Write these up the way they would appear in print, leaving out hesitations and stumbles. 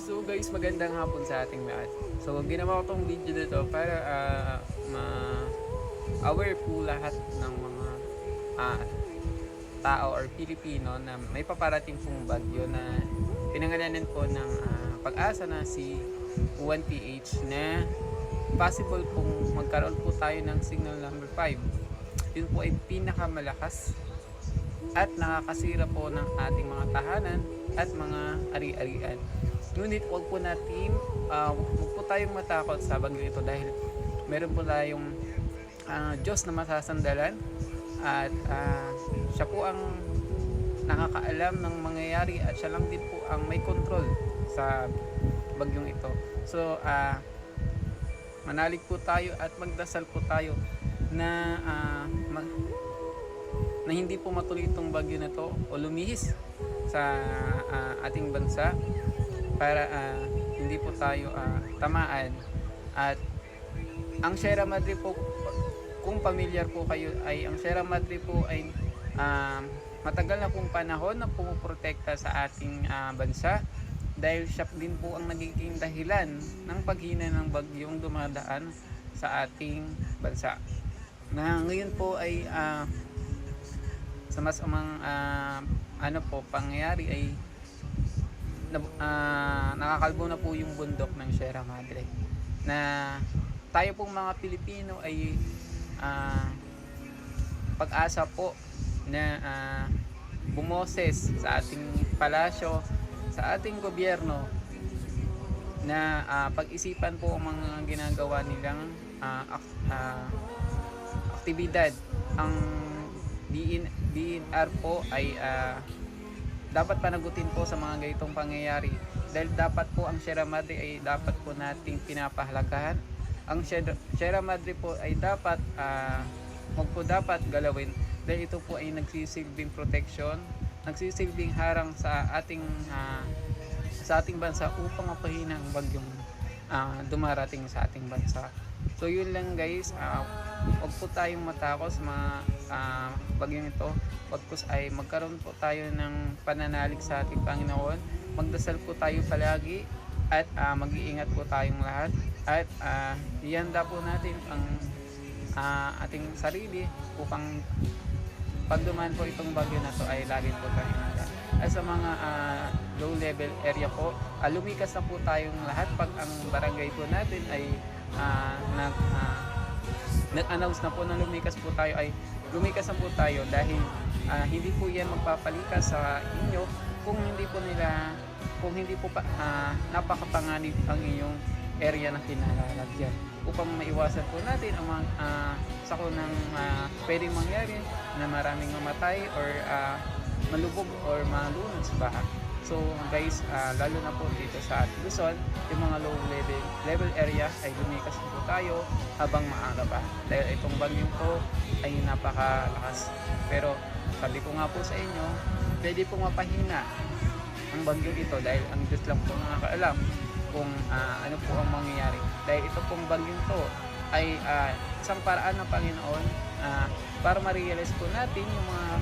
So guys, magandang hapon sa ating lahat. So ginawa ko tong video na to para ma-aware po lahat ng mga ah, tao or Pilipino na may paparating pong bagyo na pinangalanan po ng pag-asa na si 1PH na possible pong magkaroon po tayo ng signal number 5. Yun po ay pinakamalakas at nakakasira po ng ating mga tahanan at mga ari-arian. Ngunit huwag po natin, huwag po tayong matakot sa bagyo ito dahil meron po tayong Diyos na masasandalan at siya po ang nakakaalam ng mangyayari at siya lang din po ang may control sa bagyong ito. So, manalig po tayo at magdasal po tayo na na hindi po matuloy itong bagyo na to o lumihis sa ating bansa para hindi po tayo tamaan. At ang Sierra Madre po, kung familiar po kayo, ay ang Sierra Madre po ay matagal na pong panahon na pumuprotekta sa ating bansa dahil siya din po ang nagiging dahilan ng paghina ng bagyong dumadaan sa ating bansa. Na ngayon po ay sa masamang pangyayari ay nakakalbo na po yung bundok ng Sierra Madre na tayo pong mga Pilipino ay pag-asa po na bumoses sa ating palasyo, sa ating gobyerno na pag-isipan po ang mga ginagawa nilang aktibidad. Ang DNR po ay dapat panagutin po sa mga ganitong pangyayari dahil dapat po ang Sierra Madre ay dapat po nating pinapahalagahan. Ang Sierra Madre po ay dapat wag po dapat galawin dahil ito po ay nagsisilbing protection, nagsisilbing harang sa ating bansa upang mapahina ang bagyong dumarating sa ating bansa. So yun lang guys, wag po tayong matakot sa mga bagyong ito. Wag po ay magkaroon po tayo ng pananalig sa ating Panginoon. Magdasal po tayo palagi at mag-iingat po tayong lahat at ihanda po natin ang ating sarili upang pag dumaan po itong bagyo na to ay lagi po tayong handa. At sa mga low level area po, lumikas na po tayong lahat pag ang barangay po natin ay nag-announce na po na lumikas po tayo ay lumikas na po tayo dahil hindi po yan magpapalikas sa inyo kung hindi po napakapanganib ang inyong area na kinalalagyan upang maiwasan po natin ang mga sakunang pwedeng mangyari na maraming mamatay or malubog or malunod sa baha. So guys, lalo na po dito sa Luzon, yung mga low level area ay lumikas po tayo habang maaga pa. Dahil itong bagyong po ay napakalakas. Pero sabi ko nga po sa inyo, pwede pong mapahina ang bagyong ito dahil ang Diyos lang po nakakaalam kung ano po ang mangyayari. Dahil ito pong bagyong to ay isang paraan ng Panginoon para ma-realize po natin yung mga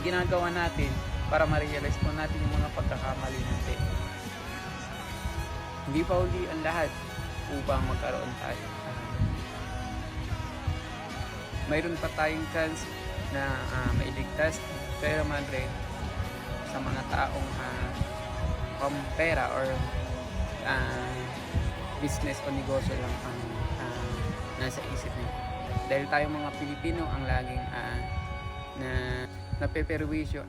ginagawa natin, para ma-realize po natin yung mga pagkakamali natin. Hindi pa uli ang lahat upang magkaroon tayo. Mayroon pa tayong chance na mailigtas Sierra Madre sa mga taong pera or business o negosyo lang ang nasa isip nila. Dahil tayo mga Pilipino ang laging napeperwisyo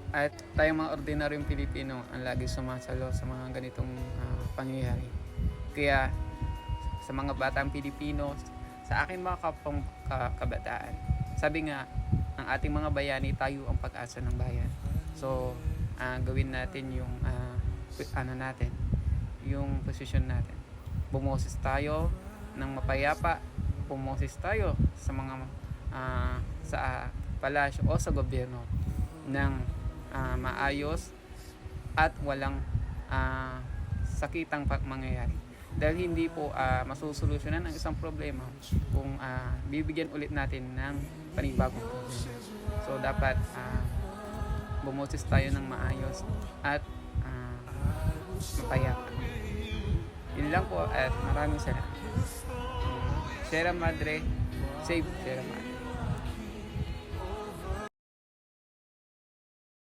at tayong mga ordinaryong Pilipino ang lagi sumasalo sa mga ganitong pangyayari. Kaya sa mga batang Pilipino, sa aking mga kabataan, sabi nga, ang ating mga bayani, tayo ang pag-asa ng bayan. So, gawin natin yung yung posisyon natin. Bumoses tayo ng mapayapa, bumoses tayo sa mga sa palasyo o sa gobyerno ng maayos at walang sakitang mangyayari. Dahil hindi po masusolusyonan ang isang problema kung bibigyan ulit natin ng panibagong problema. So dapat bumoses tayo ng maayos at payapa. Yun lang po at maraming salamat. Sierra Madre, save Sierra Madre.